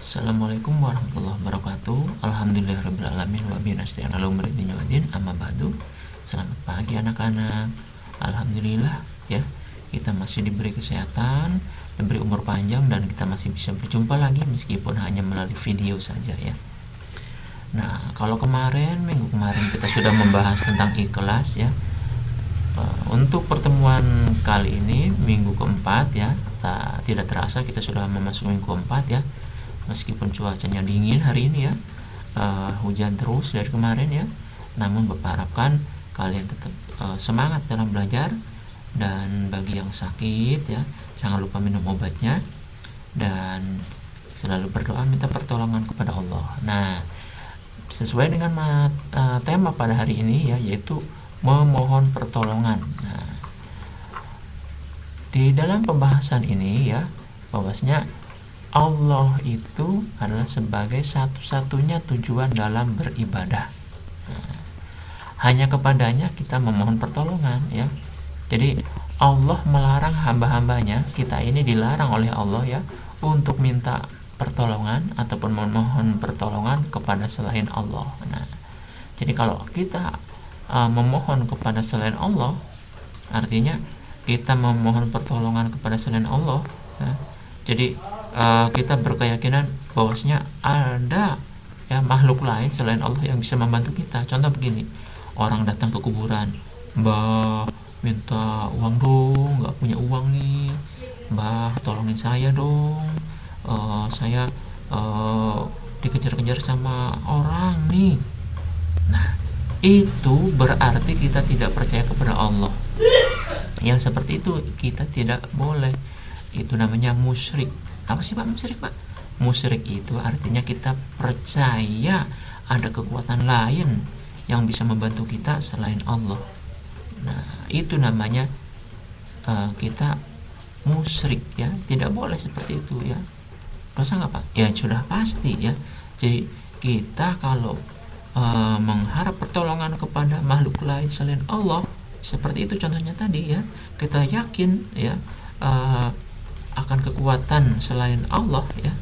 Assalamualaikum warahmatullahi wabarakatuh. Alhamdulillahirrabbilalamin wa bihi nasta'in ala umuri dunya waddin. Amma ba'du. Selamat pagi anak-anak. Alhamdulillah ya, kita masih diberi kesehatan, diberi umur panjang, dan kita masih bisa berjumpa lagi meskipun hanya melalui video saja ya. Nah, kalau minggu kemarin kita sudah membahas tentang ikhlas ya. Untuk pertemuan kali ini minggu keempat ya, tidak terasa kita sudah memasuki minggu keempat ya. Meskipun cuacanya dingin hari ini ya, hujan terus dari kemarin ya, namun Bapak harapkan kalian tetap semangat dalam belajar. Dan bagi yang sakit ya, jangan lupa minum obatnya dan selalu berdoa minta pertolongan kepada Allah. Nah, sesuai dengan tema pada hari ini ya, yaitu memohon pertolongan. Nah, di dalam pembahasan ini ya, bahwasanya Allah itu adalah sebagai satu-satunya tujuan dalam beribadah. Nah, hanya kepadanya kita memohon pertolongan ya. Jadi Allah melarang hamba-hambanya, kita ini dilarang oleh Allah ya, untuk minta pertolongan ataupun memohon pertolongan kepada selain Allah. Nah, jadi kalau kita memohon kepada selain Allah, artinya kita memohon pertolongan kepada selain Allah ya. Jadi kita berkeyakinan bahwasanya ada ya makhluk lain selain Allah yang bisa membantu kita. Contoh begini, orang datang ke kuburan, Mbah minta uang dong, nggak punya uang nih, Mbah tolongin saya dong, saya dikejar-kejar sama orang nih. Nah, itu berarti kita tidak percaya kepada Allah. Yang seperti itu kita tidak boleh. Itu namanya musyrik. Apa sih Pak musyrik, Pak? Musyrik itu artinya kita percaya ada kekuatan lain yang bisa membantu kita selain Allah. Nah, itu namanya kita musyrik ya. Tidak boleh seperti itu ya. Dosa nggak Pak? Ya sudah pasti ya. Jadi kita kalau mengharap pertolongan kepada makhluk lain selain Allah, seperti itu contohnya tadi ya, kita yakin ya akan kekuatan selain Allah ya,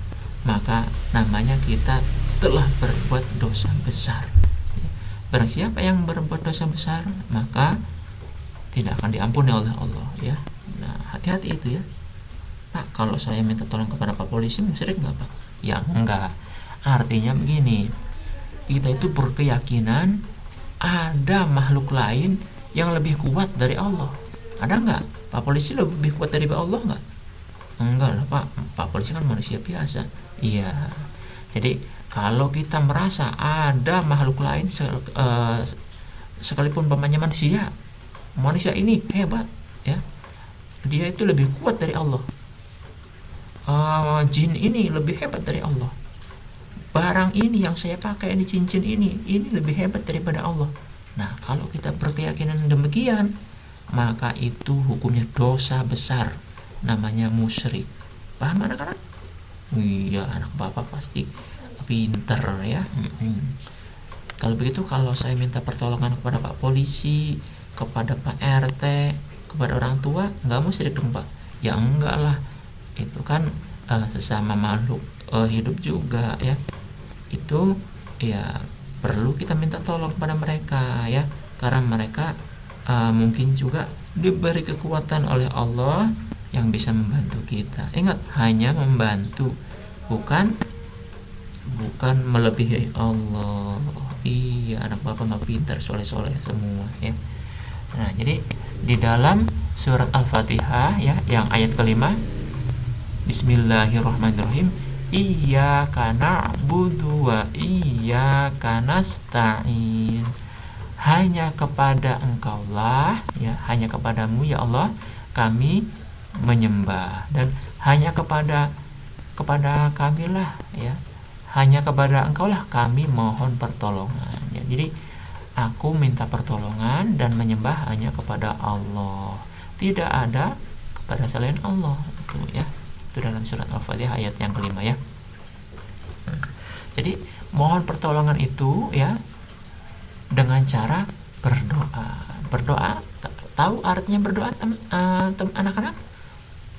maka namanya kita telah berbuat dosa besar. Barang siapa yang berbuat dosa besar, maka tidak akan diampuni oleh Allah ya. Nah, hati-hati itu ya. Pak, kalau saya minta tolong kepada Pak polisi, musyrik nggak Pak? Ya enggak. Artinya begini, kita itu berkeyakinan ada makhluk lain yang lebih kuat dari Allah. Ada nggak? Pak polisi lebih kuat dari Allah nggak? Enggak lah Pak, Pak polisi kan manusia biasa. Iya. Jadi kalau kita merasa ada makhluk lain sekalipun pamannya manusia ini hebat ya, dia itu lebih kuat dari Allah. Jin ini lebih hebat dari Allah. Barang ini yang saya pakai, ini cincin ini lebih hebat daripada Allah. Nah, kalau kita berkeyakinan demikian, maka itu hukumnya dosa besar, namanya musyrik. Paham anak-anak? Iya, anak bapak pasti pinter ya. Kalau begitu, kalau saya minta pertolongan kepada Pak polisi, kepada Pak RT, kepada orang tua, nggak musyrik dong Pak? Ya enggak lah, itu kan sesama makhluk hidup juga ya. Itu ya perlu kita minta tolong kepada mereka ya, karena mereka mungkin juga diberi kekuatan oleh Allah yang bisa membantu kita. Ingat, hanya membantu, bukan melebihi Allah. Iya, anak bapak mah pintar, soleh-soleh semua ya. Nah, jadi di dalam surat Al-Fatihah ya, yang ayat kelima, Bismillahirrahmanirrahim, Iyyaka na'budu wa iyyaka nasta'in. Hanya kepada Engkaulah ya, hanya kepadamu ya Allah kami menyembah, dan hanya kepada kamilah ya, hanya kepada Engkaulah kami mohon pertolongan ya. Jadi aku minta pertolongan dan menyembah hanya kepada Allah, tidak ada kepada selain Allah. Itu ya, itu dalam surat Al-Fatihah ayat yang kelima ya. Jadi mohon pertolongan itu ya dengan cara berdoa. Tahu artinya berdoa anak-anak?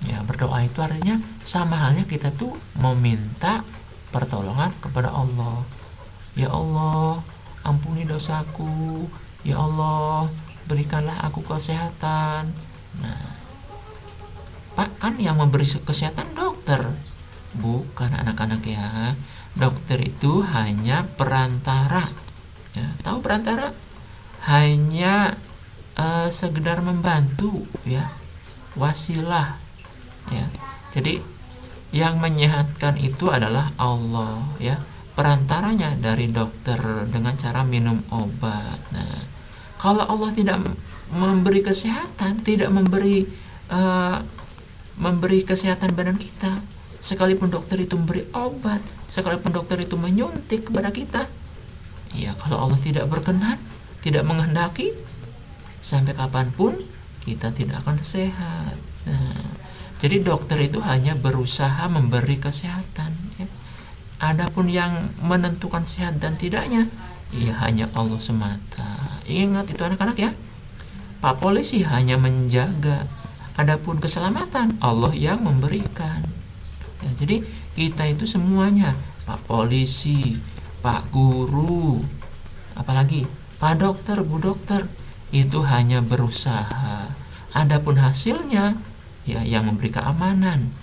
Ya, berdoa itu artinya sama halnya kita tuh meminta pertolongan kepada Allah. Ya Allah, ampuni dosaku. Ya Allah, berikanlah aku kesehatan. Nah, Pak, kan yang memberi kesehatan dokter, bukan anak-anak ya. Dokter itu hanya perantara ya. Tahu perantara? Hanya sekedar membantu ya, wasilah ya. Jadi yang menyehatkan itu adalah Allah ya, perantaranya dari dokter dengan cara minum obat. Nah, kalau Allah tidak memberi kesehatan, tidak memberi kesehatan badan kita, sekalipun dokter itu memberi obat, sekalipun dokter itu menyuntik kepada kita, ya kalau Allah tidak berkenan, tidak menghendaki, sampai kapanpun kita tidak akan sehat. Nah, jadi dokter itu hanya berusaha memberi kesehatan ya. Adapun yang menentukan sehat dan tidaknya, ya hanya Allah semata. Ingat itu anak-anak ya. Pak polisi hanya menjaga, adapun keselamatan Allah yang memberikan ya. Jadi kita itu semuanya, Pak polisi, Pak guru, apalagi Pak dokter, Bu dokter, itu hanya berusaha. Adapun hasilnya ya yang memberi keamanan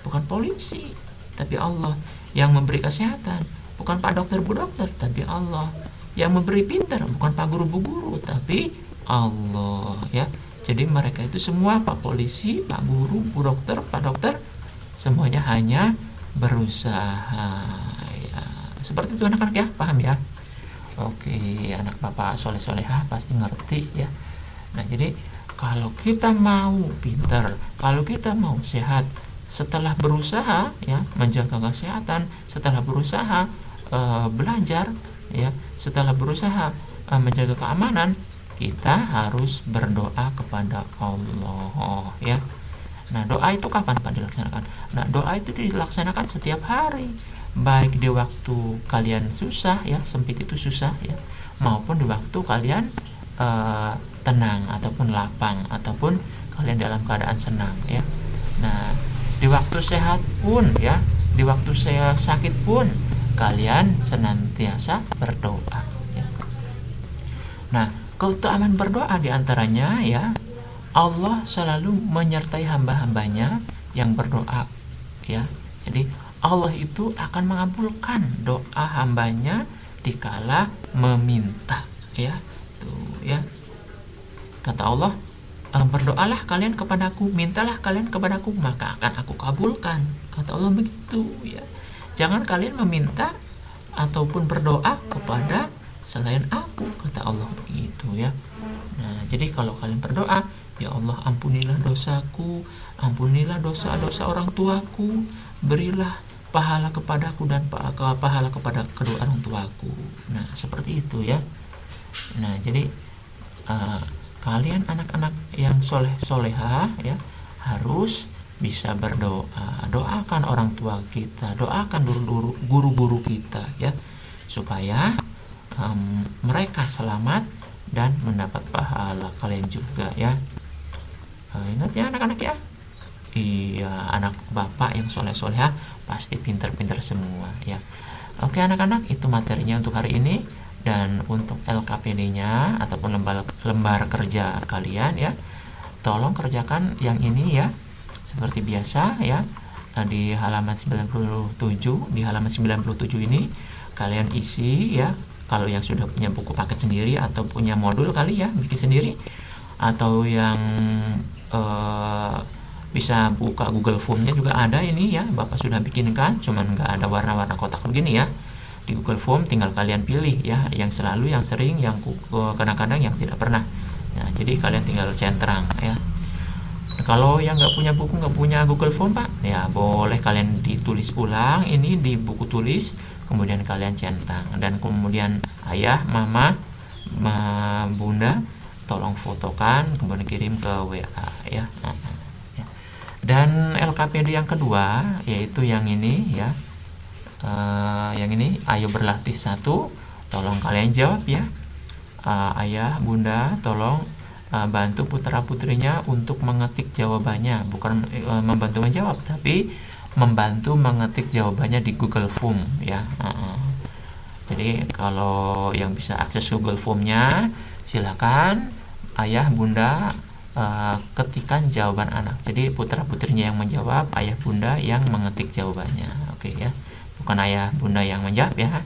bukan polisi, tapi Allah. Yang memberi kesehatan bukan Pak dokter, Bu dokter, tapi Allah. Yang memberi pintar bukan Pak guru, Bu guru, tapi Allah ya. Jadi mereka itu semua, Pak polisi, Pak guru, Bu dokter, Pak dokter, semuanya hanya berusaha ya. Seperti itu anak-anak ya, paham ya? Oke, anak bapak soleh-solehah pasti ngerti ya. Nah, jadi kalau kita mau pintar, kalau kita mau sehat, setelah berusaha ya menjaga kesehatan, setelah berusaha belajar ya, setelah berusaha menjaga keamanan, kita harus berdoa kepada Allah ya. Nah, doa itu kapan Pak dilaksanakan? Nah, doa itu dilaksanakan setiap hari, baik di waktu kalian susah ya, sempit itu susah ya, maupun di waktu kalian tenang ataupun lapang, ataupun kalian dalam keadaan senang ya. Nah, di waktu sehat pun ya, di waktu saya sakit pun kalian senantiasa berdoa ya. Nah, keutamaan berdoa diantaranya ya, Allah selalu menyertai hamba-hambanya yang berdoa ya. Jadi Allah itu akan mengabulkan doa hambanya dikala meminta ya. Tuh ya. Kata Allah, berdoalah kalian kepadaku, mintalah kalian kepadaku, maka akan aku kabulkan. Kata Allah begitu ya. Jangan kalian meminta ataupun berdoa kepada selain aku, kata Allah begitu ya. Nah, jadi kalau kalian berdoa, ya Allah ampunilah dosaku, ampunilah dosa-dosa orang tuaku, berilah pahala kepadaku dan pahala kepada kedua orang tuaku. Nah, seperti itu ya. Nah, jadi kalian anak-anak yang soleh-soleha ya harus bisa berdoa. Doakan orang tua kita, doakan guru-guru kita ya, supaya mereka selamat dan mendapat pahala, kalian juga ya. Ingat ya anak-anak ya. Iya, anak bapak yang soleh-soleha pasti pintar-pintar semua ya. Oke anak-anak, itu materinya untuk hari ini. Dan untuk LKPD-nya ataupun lembar kerja kalian ya, tolong kerjakan yang ini ya, seperti biasa ya. Di halaman 97, di halaman 97 ini kalian isi ya. Kalau yang sudah punya buku paket sendiri atau punya modul kali ya, bikin sendiri. Atau yang bisa buka Google Form-nya juga ada ini ya, Bapak sudah bikinkan, cuman nggak ada warna-warna kotak begini ya. Di Google Form tinggal kalian pilih ya, yang selalu, yang sering, yang kadang-kadang, yang tidak pernah. Nah, jadi kalian tinggal centang ya. Kalau yang nggak punya buku, nggak punya Google Form Pak, ya boleh kalian ditulis ulang ini di buku tulis, kemudian kalian centang, dan kemudian ayah, mama, bunda tolong fotokan, kemudian kirim ke WA ya. Dan LKPD yang kedua yaitu yang ini ya. Yang ini, ayo berlatih 1, tolong kalian jawab ya. Ayah, bunda tolong bantu putra putrinya untuk mengetik jawabannya, bukan membantu menjawab, tapi membantu mengetik jawabannya di Google Form ya. Jadi kalau yang bisa akses Google Form-nya, silakan ayah bunda ketikan jawaban anak. Jadi putra putrinya yang menjawab, ayah bunda yang mengetik jawabannya. Oke ya, bukan ayah bunda yang menjawab ya.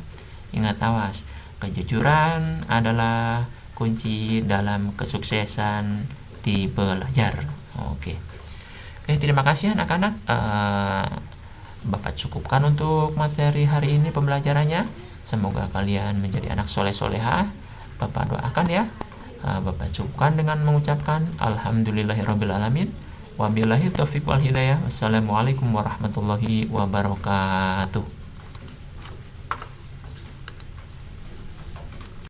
Ingat, awas, kejujuran adalah kunci dalam kesuksesan di belajar. Oke, terima kasih anak-anak. Bapak cukupkan untuk materi hari ini pembelajarannya. Semoga kalian menjadi anak soleh-solehah. Bapak doakan ya. Bapak cukupkan dengan mengucapkan alhamdulillahirrabbilalamin. Wabillahi taufiq wal hidayah. Wassalamualaikum warahmatullahi wabarakatuh.